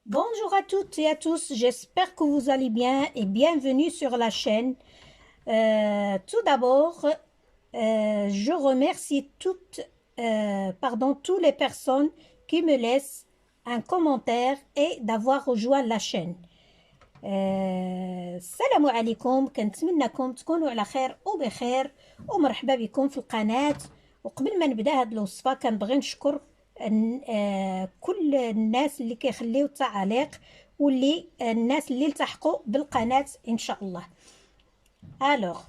Bonjour à toutes et à tous, j'espère que vous allez bien et bienvenue sur la chaîne. Tout d'abord, je remercie toutes les personnes qui me laissent un commentaire et d'avoir rejoint la chaîne. السلام عليكم، كنتمنىكم تكونوا على خير وبخير ومرحبا بكم في القناة. وقبل ما نبدا هاد الوصفة كنبغي نشكر كل الناس اللي كيخليو التعاليق واللي الناس اللي التحقوا بالقناة إن شاء الله. Alors,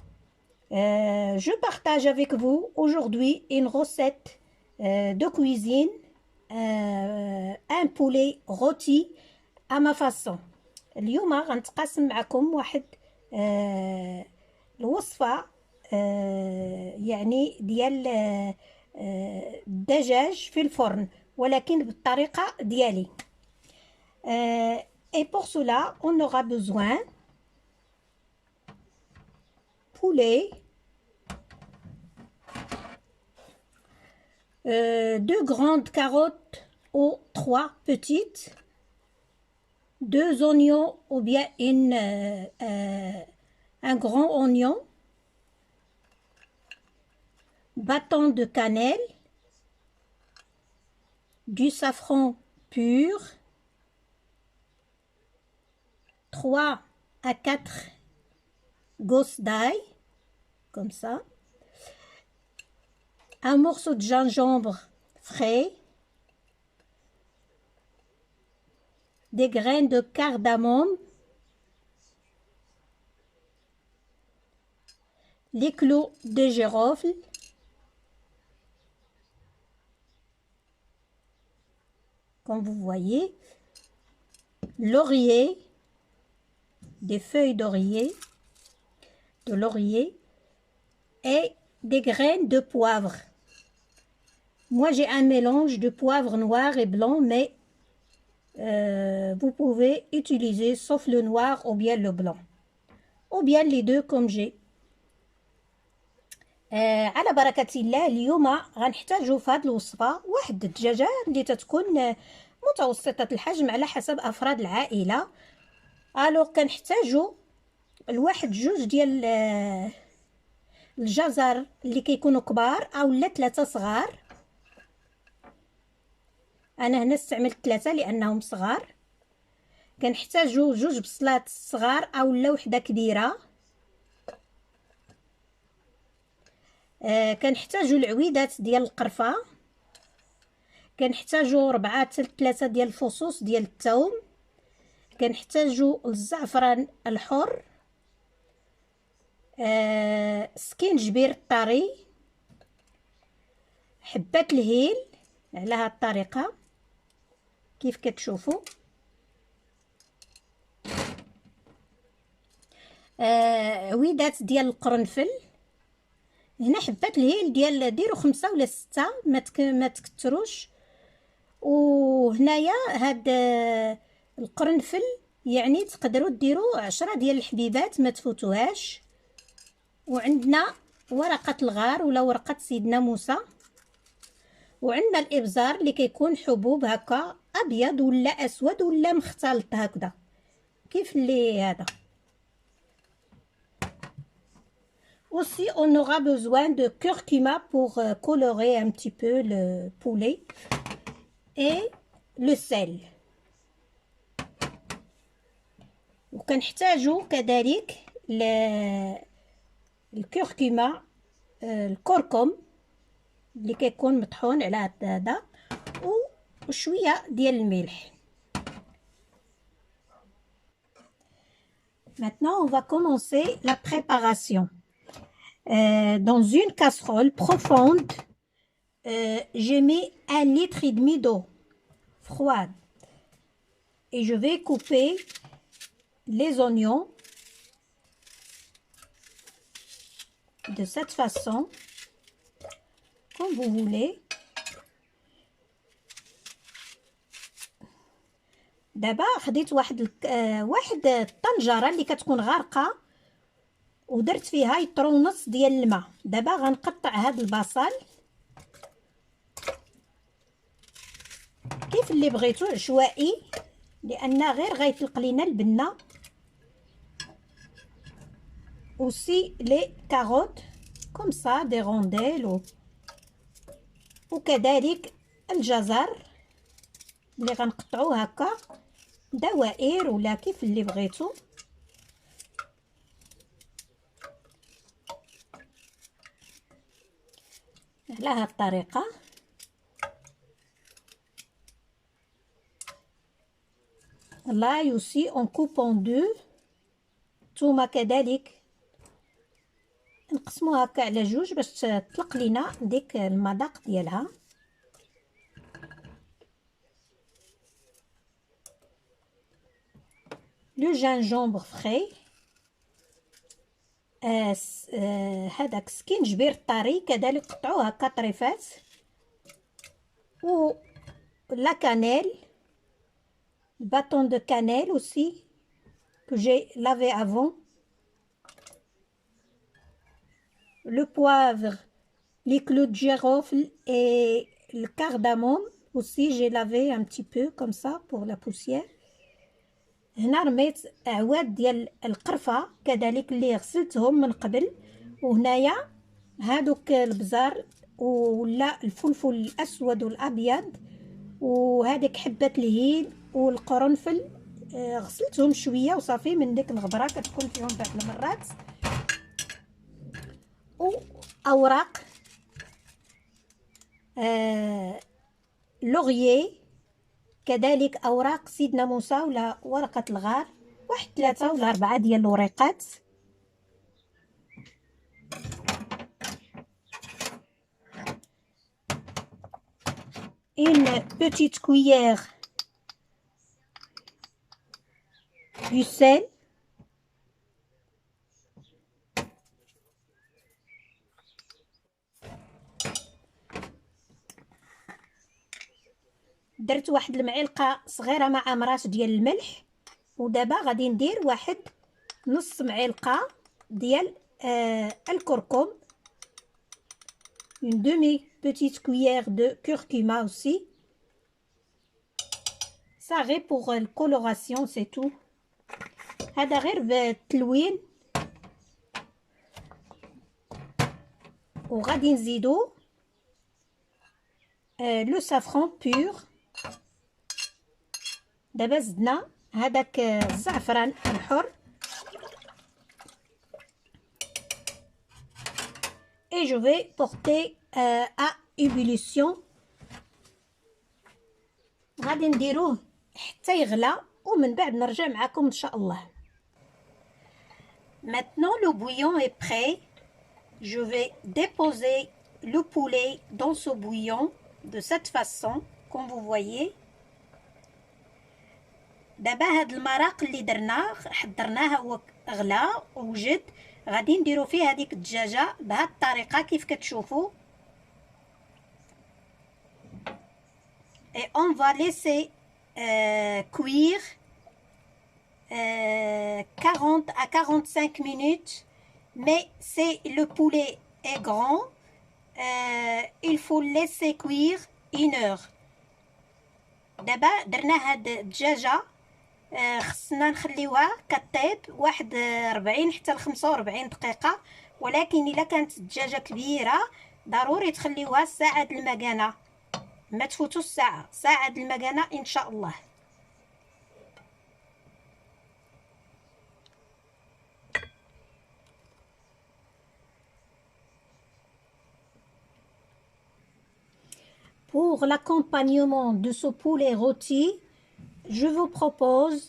je partage avec vous aujourd'hui une recette de cuisine, un poulet rôti à ma façon. اليوم غنتقاسم معكم واحد الوصفة يعني ديال الدجاج في الفرن ولكن بالطريقة ديالي. Et pour cela, on aura besoin poulet, 2 grandes carottes ou 3 petites, 2 oignons ou bien un grand oignon, bâton de cannelle, du safran pur, 3 à 4 gousses d'ail, comme ça, un morceau de gingembre frais, des graines de cardamome, les clous de girofle, comme vous voyez, laurier, des feuilles d'oreiller, de laurier et des graines de poivre. Moi j'ai un mélange de poivre noir et blanc, mais vous pouvez utiliser sauf le noir ou bien le blanc ou bien les deux comme j'ai. على بركة الله اليوم غنحتاجو في هذه الوصفة واحد الدجاجة اللي تتكون متوسطة الحجم على حسب أفراد العائلة. الوغ كنحتاجو الواحد جوج ديال الجزر اللي كيكونوا كبار او لا 3 صغار. انا هنا استعملت 3 لانهم صغار. كنحتاجو 2 بصلات صغار او لا وحده كبيره. كنحتاجو العويدات ديال القرفه. كنحتاجو 4 حتى 3 ديال الفصوص ديال الثوم. كنحتاجو الزعفران الحر، سكينجبير الطري، حبات الهيل على هاد الطريقه كيف كتشوفوا، عويدات ديال القرنفل. هنا حبات الهيل ديروا 5 ولا 6، ما تكتروش. وهنايا هاد القرنفل يعني تقدروا ديروا 10 ديال الحبيبات ما تفوتوهاش. وعندنا ورقة الغار ولا ورقة سيدنا موسى، وعندنا الابزار اللي كيكون حبوب هكا ابيض ولا اسود ولا مختلط هكذا كيف اللي هذا. Aussi, on aura besoin de curcuma pour colorer un petit peu le poulet et le sel. وكنحتاجو كذلك الكركمة، الكركم اللي كيكون مطحون على هذا، وشويه ديال الملح. Maintenant, on va commencer la préparation. Dans une casserole profonde, j'ai mis 1,5 litre d'eau froide et je vais couper les oignons de cette façon, comme vous voulez. دابا خديت واحد الطنجره اللي كتكون غارقه ودرت فيها يطرو نص ديال الماء. دابا غنقطع هذا البصل كيف اللي بغيتو عشوائي. لان غير غيطلق لينا البنه. aussi les carottes comme ça des rondelles وكذلك الجزر اللي غنقطعو هكا دوائر ولا كيف اللي بغيتو. على هاد الطريقه. là aussi on coupe en deux. نتوما كذلك نقسموها هكا على جوج باش تطلق لينا ديك المذاق ديالها. لو جانجومبر فري، هذاك سكينجبير طري كذلك قطعوه هكا طريفات. و لا كانيل، bâton de cannelle aussi que j'ai lavé avant. Le poivre, les clous de girofle et le cardamome aussi j'ai lavé un petit peu comme ça pour la poussière. هنا رميت عواد ديال القرفه كذلك اللي غسلتهم من قبل. وهنايا هادوك البزار ولا الفلفل الاسود والابيض وهذيك حبه الهيل والقرنفل غسلتهم شويه وصافي من ديك الغبره كتكون فيهم بعض المرات. واوراق لوغيي كذلك اوراق سيدنا موسى ولا ورقه الغار، واحد 3 ولا 4 ديال الوريقات. une petite cuillère du sel. درت واحد المعلقه صغيره مع مرات ديال الملح. ودابا غادي ندير واحد نص معلقه ديال الكركم. une demi petite cuillère de curcuma aussi. ça غير pour la coloration c'est tout. هذا غير بالتلوين. وغادي نزيدو لو سافرون بور. دابا زدنا هذاك الزعفران الحر. et je vais porter à ébullition. غادي نديروه حتى يغلى ومن بعد نرجع معكم ان شاء الله. maintenant le bouillon est prêt. je vais déposer le poulet dans ce bouillon de cette façon comme vous voyez. دابا هاد المرق اللي درناه حضرناه هو غلا وجد. غادي نديرو فيه هذيك الدجاجه بهاد الطريقه كيف كتشوفوا. et on va laisser cuire 40 à 45 minutes. mais si le poulet est grand il faut laisser cuire 1 heure. دابا درنا هاد الدجاجه خصنا نخليوها كطيب واحد 40 حتى ل 45 دقيقه. ولكن الا كانت الدجاجه كبيره ضروري تخليوها ساعه د المكانه، ما تفوتوش ساعه د المكانه ان شاء الله. pour l'accompagnement de ce poulet rôti, je vous propose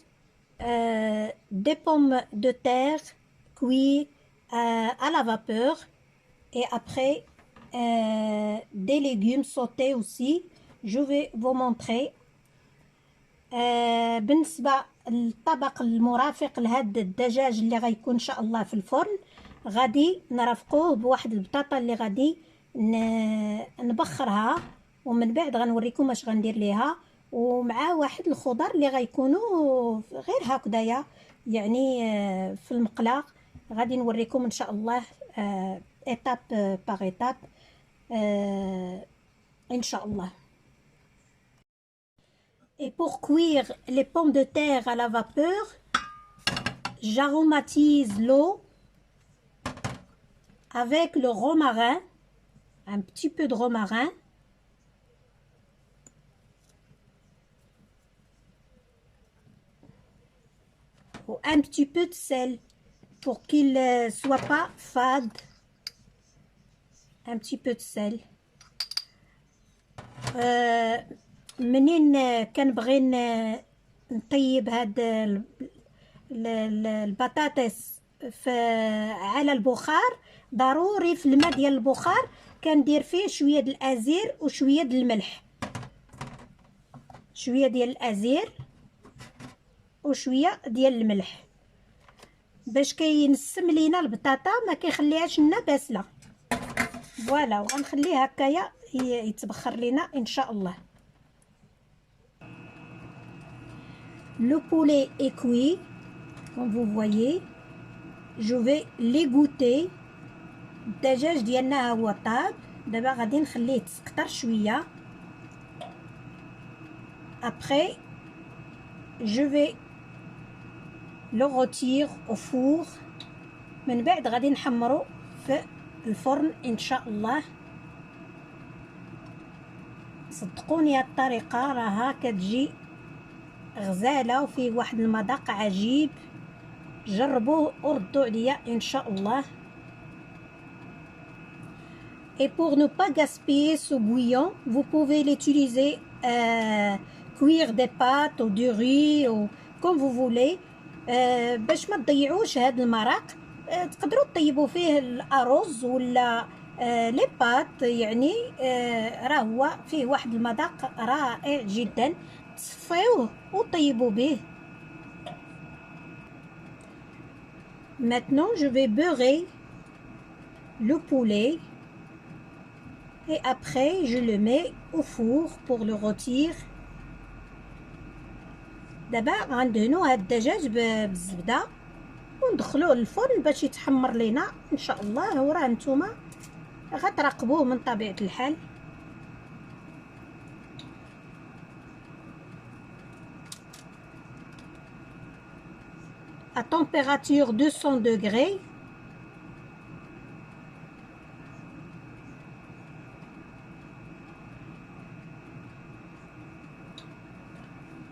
des pommes de terre cuites à la vapeur et après des légumes sautés aussi. Je vais vous montrer. بالنسبة للطبق المرافق لهاد الدجاج اللي غيكون ان شاء الله في الفرن، غادي نرافقوه بواحد البطاطا اللي غادي نبخرها ومن بعد غنوريكم اش غندير ليها، ومع واحد الخضر اللي غيكونوا غير هكذايا يعني في المقله. غادي نوريكم ان شاء الله ايتاب باغ ايتاب ان شاء الله. Et pour cuire les pommes de terre à la vapeur, j'aromatise l'eau avec le romarin, un petit peu de romarin. Ou un petit peu de sel pour qu'il ne soit pas fade. Un petit peu de sel. منين كنبغي نطيب هاد البطاطس على البخار، ضروري في الماء ديال البخار كندير فيه شويه د الازير وشويه د الملح، شويه ديال الازير وشويه ديال الملح باش كينسم لينا البطاطا ما كيخليهاش لنا باسله. فوالا، وغنخليه هكايا يتبخر لينا ان شاء الله. Le poulet est cuit, comme vous voyez. Je vais l'égoutter. الدجاج ديالنا ها هو طاب. دابا غادي نخليه يتسقطر شويه. Après, je vais le rôtir au four. من بعد غادي نحمرو في الفرن ان شاء الله. صدقوني هاد الطريقه راها كتجي غزاله وفيه واحد المذاق عجيب. جربوه وردوا عليا ان شاء الله. Et pour ne pas gaspiller ce bouillon, vous pouvez l'utiliser cuire des pâtes ou du riz ou comme vous voulez. باش ما تضيعوش هاد المرق تقدروا تطيبوا فيه الارز ولا لي بات، يعني راه هو فيه واحد المذاق رائع جدا. تصفيوه وطيبوا به. Maintenant, je vais beurrer le poulet et après je le mets au four pour le rôtir. دابا غندهنو هاد الدجاج بالزبده وندخلوه للفرن باش يتحمر لينا ان شاء الله. وراه نتوما غتراقبوه من طبيعه الحال. à température 200 degrés.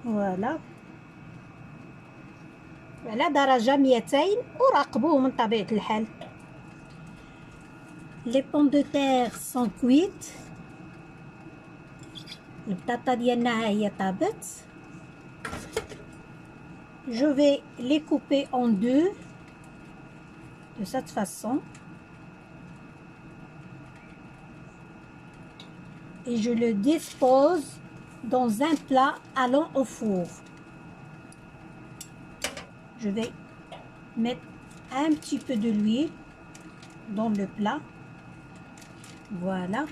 Voilà. على درجة 200 وراقبوه من طبيعة الحال. Les pommes de terre sont cuites. البطاطا ديالنا ها هي طابت. Je vais les couper en deux de cette façon et je le dispose dans un plat allant au four. Je vais mettre un petit peu de l'huile dans le plat. Voilà.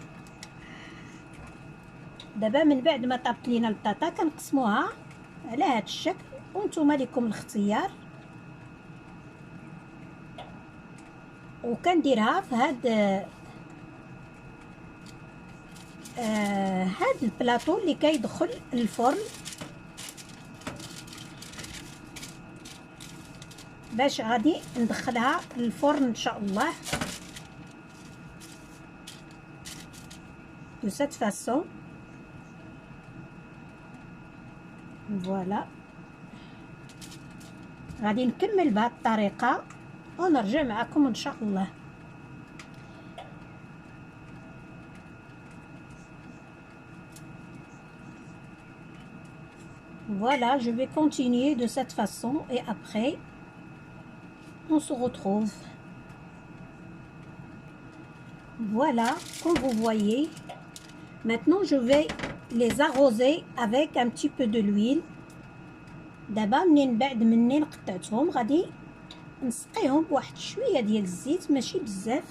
دابا من بعد ما طابت لينا البطاطا كنقسموها على هذا الشكل وانتوما لكم الاختيار. وكنديرها في هاد البلاطو اللي كيدخل الفرن باش غادي ندخلها للفرن ان شاء الله. de cette façon. Voilà. غادي نكمل بهذه الطريقه ونرجع معكم ان شاء الله. Voilà, je vais continuer de cette façon et après on se retrouve. Voilà, comme vous voyez, maintenant je vais les arroser avec un petit peu de l'huile. دابا منين قطعتهم غادي نسقيهم بواحد شويه ديال الزيت، ماشي بزاف.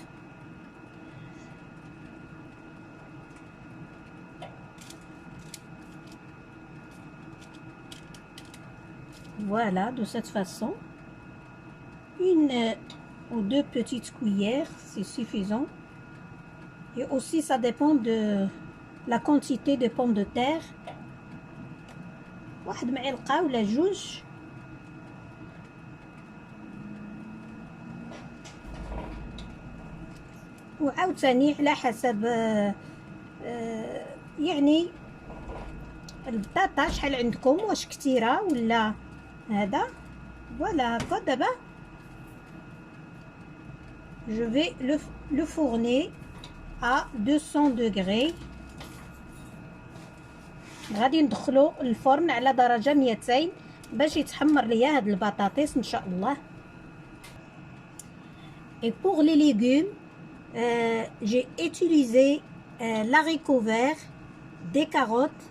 Voilà, de cette façon. Une ou deux petites cuillères, c'est suffisant. Et aussi, ça dépend de la quantité de pommes de terre. واحد معلقه ولا جوج. وعاوتاني على حسب يعني البطاطا شحال عندكم، واش كثيره ولا هذا. فوالا دابا je vais le fourner à 200 degrés. غادي ندخلو الفرن على درجه 200 باش يتحمر ليا هاد البطاطس ان شاء الله. et pour les légumes j'ai utilisé l'haricot vert, des carottes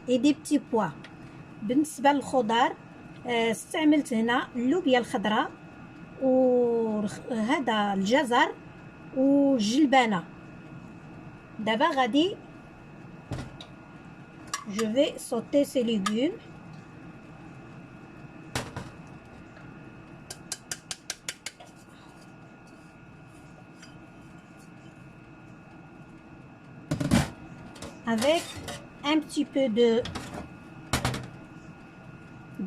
et des petits pois. بالنسبه للخضار استعملت هنا اللوبيا الخضراء وهذا الجزر والجلبانه. دابا غادي je vais sauter ces légumes. Avec un petit peu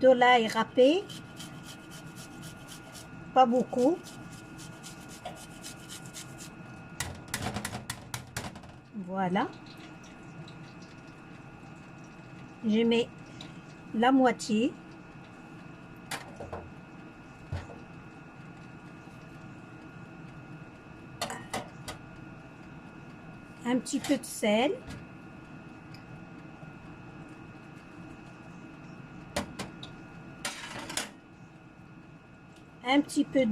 de l'ail râpé, pas beaucoup. Voilà. Je mets la moitié. Un petit peu de sel. Un petit peu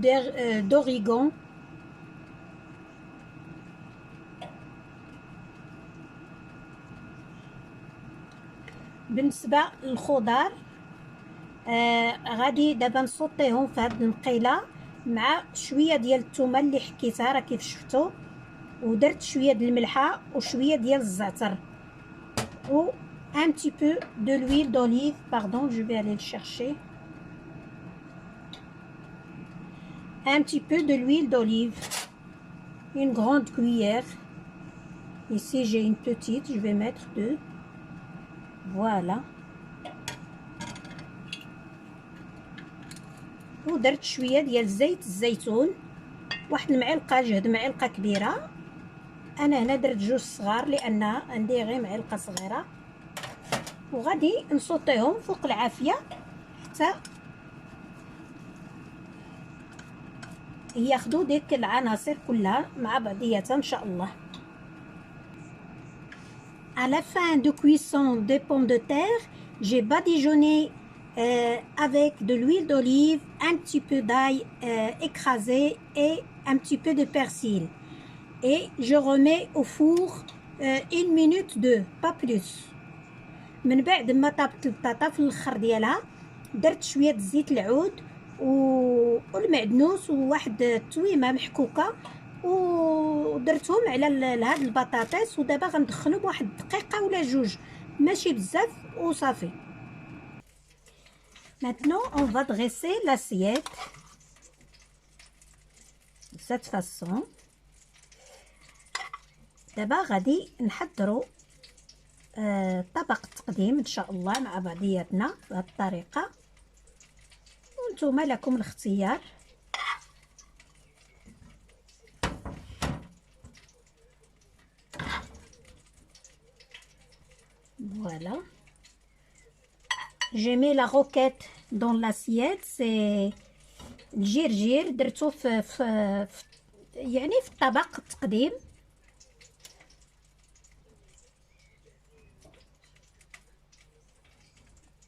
d'origan. بالنسبه للخضار غادي دابا نصوطيهم في هاد المقيله مع شويه ديال الثومه اللي حكيتها راه كيف شفتوا، ودرت شويه ديال الملحه وشويه ديال الزعتر و un petit peu de l'huile d'olive. Pardon, je vais aller le chercher. Un petit peu de l'huile d'olive, une grande cuillère. Ici j'ai une petite, je vais mettre deux. Voilà. ودرت شويه ديال زيت الزيتون، واحد المعلقه جهد معلقه كبيره. انا هنا درت جوج صغار لان عندي غير معلقه صغيره، وغادي نصوطيهم فوق العافيه حتى ياخذوا ديك العناصر كلها مع بعضياتها ان شاء الله. À la fin de cuisson des pommes de terre, j'ai badigeonné avec de l'huile d'olive, un petit peu d'ail écrasé et un petit peu de persil. Et je remets au four une minute, deux, pas plus. من بعد ما طابت البطاطا في الاخر ديالها درت شويه زيت العود والمعدنوس وواحد التويمه محكوكه ودرتهم على هاد البطاطس. ودابا غندخلهم واحد دقيقه ولا جوج، ماشي بزاف وصافي. Maintenant on va dresser l'assiette de cette façon. دابا غادي نحضروا طبق التقديم ان شاء الله مع بعضياتنا بهذه الطريقه، وانتم لكم الاختيار. Voilà. J'ai mis la roquette dans l'assiette. C'est الجرجير درتو يعني في الطبق التقديم.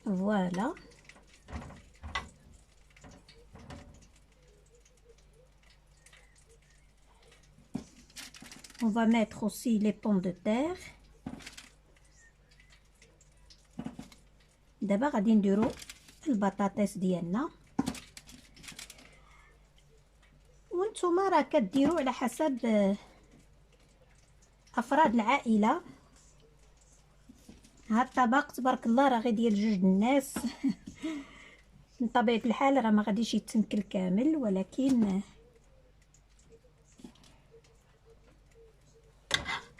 Voilà. On va mettre aussi les pommes de terre. دابا غادي نديرو البطاطس ديالنا، وانتم راه كديروا على حسب افراد العائله. هاد الطبق تبارك الله راه غير ديال جوج الناس. من طبيعه الحال راه ما غاديش يتنكل كامل، ولكن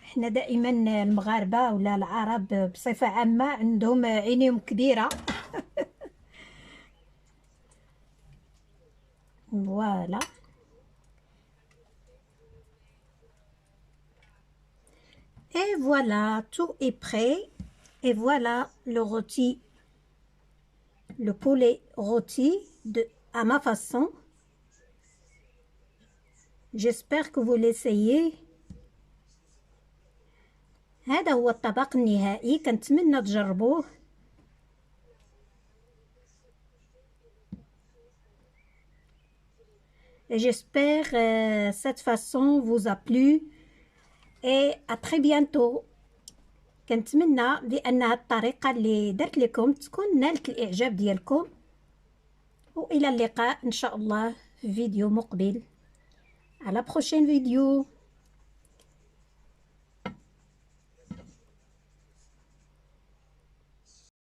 حنا دائما المغاربه ولا العرب بصفه عامه عندهم عينيهم كبيره. voilà. Et voilà, tout est prêt. Et voilà le rôti, le poulet rôti à ma façon. J'espère que vous l'essayez. هذا هو الطبق النهائي، كنتمنى تجربوه. J'espère cette façon vous a plu et à très bientôt. كنتمنى بأن هاد الطريقة اللي درت لكم تكون نالت الإعجاب ديالكم، وإلى اللقاء إن شاء الله في فيديو مقبل. À la prochaine vidéo.